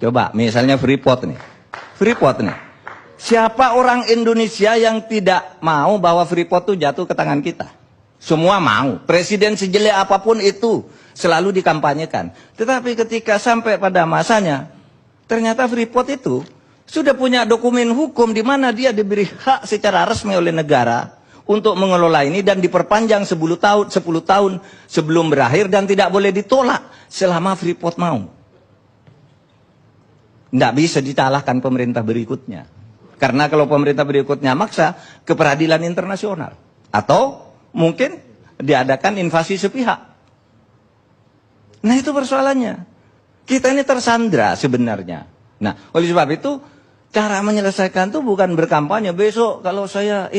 Coba misalnya Freeport nih. Freeport nih. Siapa orang Indonesia yang tidak mau bahwa Freeport itu jatuh ke tangan kita? Semua mau. Presiden sejelek apapun itu selalu dikampanyekan. Tetapi ketika sampai pada masanya, ternyata Freeport itu sudah punya dokumen hukum di mana dia diberi hak secara resmi oleh negara untuk mengelola ini dan diperpanjang 10 tahun sebelum berakhir dan tidak boleh ditolak selama Freeport mau. Tidak bisa disalahkan pemerintah berikutnya. Karena kalau pemerintah berikutnya maksa ke peradilan internasional. Atau mungkin diadakan invasi sepihak. Nah itu persoalannya. Kita ini tersandra sebenarnya. Nah oleh sebab itu cara menyelesaikan itu bukan berkampanye. Besok kalau saya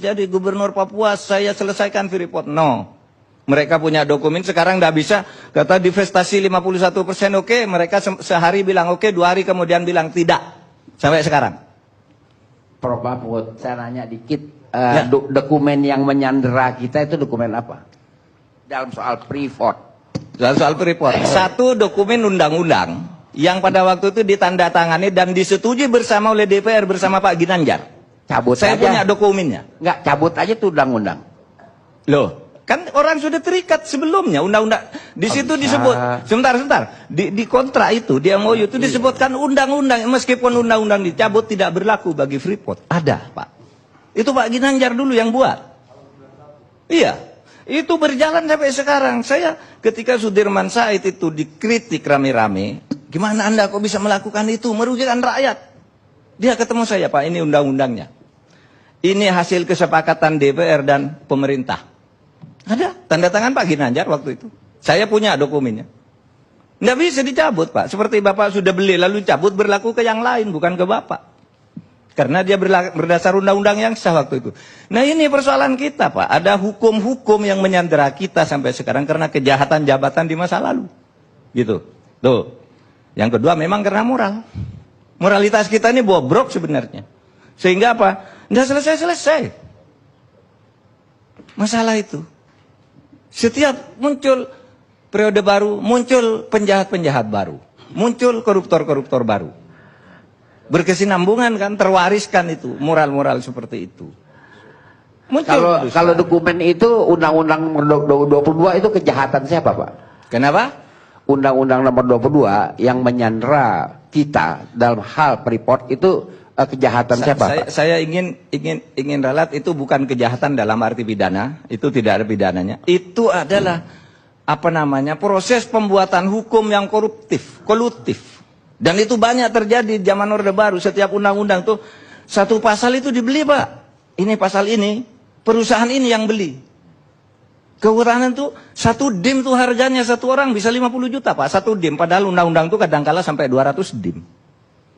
jadi gubernur Papua, saya selesaikan Freeport. No. Mereka punya dokumen, sekarang tidak bisa. Kata divestasi 51%, oke. Mereka sehari bilang oke, 2 hari kemudian bilang tidak. Sampai sekarang. Prof Mahfud, saya nanya dikit. Dokumen yang menyandera kita itu dokumen apa? Dalam soal Freeport. Dalam soal Freeport. Satu dokumen undang-undang yang pada waktu itu ditandatangani dan disetujui bersama oleh DPR bersama Pak Ginanjar. Cabut saya aja. punya dokumennya. Enggak, cabut aja tuh undang-undang. Loh, kan orang sudah terikat sebelumnya undang-undang. Di situ disebut, sebentar. Di kontrak itu, di MOU itu disebutkan undang-undang, meskipun undang-undang dicabut tidak berlaku bagi Freeport. Ada, Pak. Itu Pak Ginanjar dulu yang buat. Iya. Itu berjalan sampai sekarang. Saya ketika Sudirman Said itu dikritik rame-rame, gimana Anda kok bisa melakukan itu? Merugikan rakyat. Dia ketemu saya, Pak, ini undang-undangnya. Ini hasil kesepakatan DPR dan pemerintah. Ada tanda tangan Pak Ginanjar waktu itu. Saya punya dokumennya. Nggak bisa dicabut, Pak. Seperti Bapak sudah beli lalu cabut, berlaku ke yang lain, bukan ke Bapak. Karena dia berdasar undang-undang yang sah waktu itu. Nah ini persoalan kita, Pak. Ada hukum-hukum yang menyandera kita sampai sekarang karena kejahatan jabatan di masa lalu. Gitu. Tuh. Yang kedua memang karena moral. Moralitas kita ini bobrok sebenarnya. Sehingga apa? Nggak selesai-selesai. Masalah itu. Setiap muncul periode baru, muncul penjahat-penjahat baru. Muncul koruptor-koruptor baru. Berkesinambungan kan, terwariskan itu moral-moral seperti itu. Kalau dokumen itu Undang-Undang nomor 22 itu kejahatan siapa, Pak? Kenapa? Undang-Undang nomor 22 yang menyandera kita dalam hal Freeport itu kejahatan siapa, Pak? Saya ingin ralat itu bukan kejahatan dalam arti pidana, itu tidak ada pidananya. Itu adalah proses pembuatan hukum yang kolutif. Dan itu banyak terjadi di zaman Orde Baru. Setiap undang-undang tuh satu pasal itu dibeli, Pak. Ini pasal ini, perusahaan ini yang beli. Kehutanan tuh satu dim tuh harganya satu orang bisa 50 juta, Pak. Satu dim, padahal undang-undang tuh kadang-kala sampai 200 dim.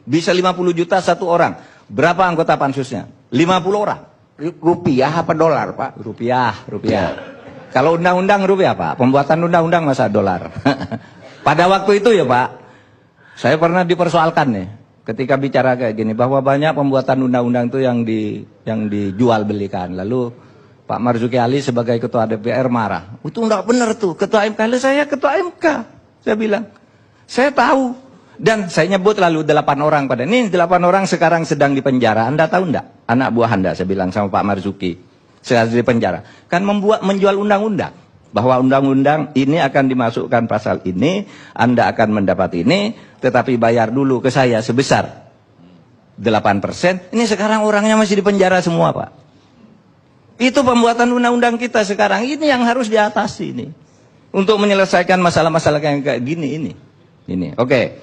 Bisa 50 juta satu orang. Berapa anggota pansusnya? 50 orang. Rupiah apa dolar, Pak? Rupiah. Kalau undang-undang rupiah, Pak. Pembuatan undang-undang masa dolar. Pada waktu itu ya, Pak. Saya pernah dipersoalkan nih, ketika bicara kayak gini, bahwa banyak pembuatan undang-undang itu yang dijual belikan. Lalu Pak Marzuki Ali sebagai ketua DPR marah. Itu enggak benar tuh, ketua MK. Lalu saya ketua MK. Saya bilang, saya tahu. Dan saya nyebut lalu 8 orang pada ini. 8 orang sekarang sedang dipenjara. Anda tahu enggak? Anak buah Anda, saya bilang sama Pak Marzuki. Sedang dipenjara. Kan menjual undang-undang. Bahwa undang-undang ini akan dimasukkan pasal ini, Anda akan mendapat ini, tetapi bayar dulu ke saya sebesar 8%. Ini sekarang orangnya masih di penjara semua, Pak. Itu pembuatan undang-undang kita sekarang. Ini yang harus diatasi ini. Untuk menyelesaikan masalah-masalah yang kayak gini ini. Oke.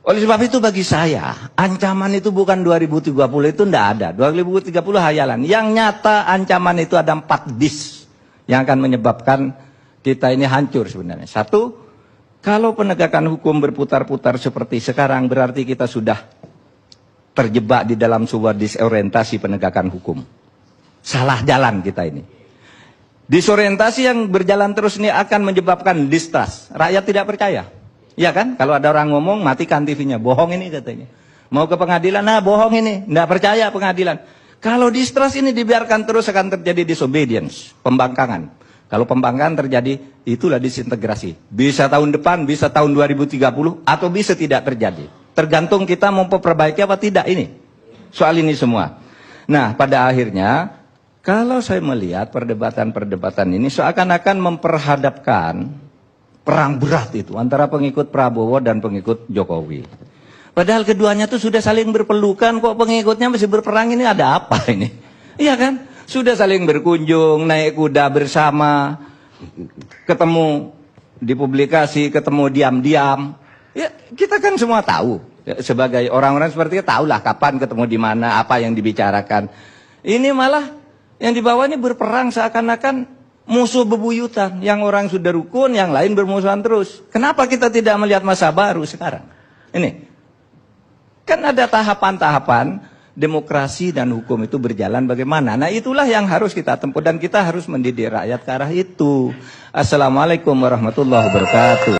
Oleh sebab itu bagi saya, ancaman itu bukan 2030 itu enggak ada. 2030 hayalan. Yang nyata ancaman itu ada 4 dis. Yang akan menyebabkan kita ini hancur sebenarnya. Satu, kalau penegakan hukum berputar-putar seperti sekarang, berarti kita sudah terjebak di dalam sebuah disorientasi penegakan hukum. Salah jalan kita ini. Disorientasi yang berjalan terus ini akan menyebabkan distrust. Rakyat tidak percaya. Ya kan? Kalau ada orang ngomong, matikan TV-nya. Bohong ini katanya. Mau ke pengadilan, nah bohong ini. Nggak percaya pengadilan. Kalau distrust ini dibiarkan terus akan terjadi disobedience, pembangkangan. Kalau pembangkangan terjadi, itulah disintegrasi. Bisa tahun depan, bisa tahun 2030, atau bisa tidak terjadi. Tergantung kita mau memperbaiki apa tidak ini. Soal ini semua. Nah, pada akhirnya, kalau saya melihat perdebatan-perdebatan ini seakan-akan memperhadapkan perang berat itu antara pengikut Prabowo dan pengikut Jokowi. Padahal keduanya tuh sudah saling berpelukan, kok pengikutnya masih berperang, ini ada apa ini? Iya kan? Sudah saling berkunjung, naik kuda bersama, ketemu di publikasi, ketemu diam-diam. Ya, kita kan semua tahu. Ya, sebagai orang-orang seperti itu, tahulah kapan ketemu di mana, apa yang dibicarakan. Ini malah yang di bawah ini berperang seakan-akan musuh bebuyutan. Yang orang sudah rukun, yang lain bermusuhan terus. Kenapa kita tidak melihat masa baru sekarang? Ini. Kan ada tahapan-tahapan demokrasi dan hukum itu berjalan bagaimana. Nah, itulah yang harus kita tempuh dan kita harus mendidik rakyat ke arah itu. Assalamualaikum warahmatullahi wabarakatuh.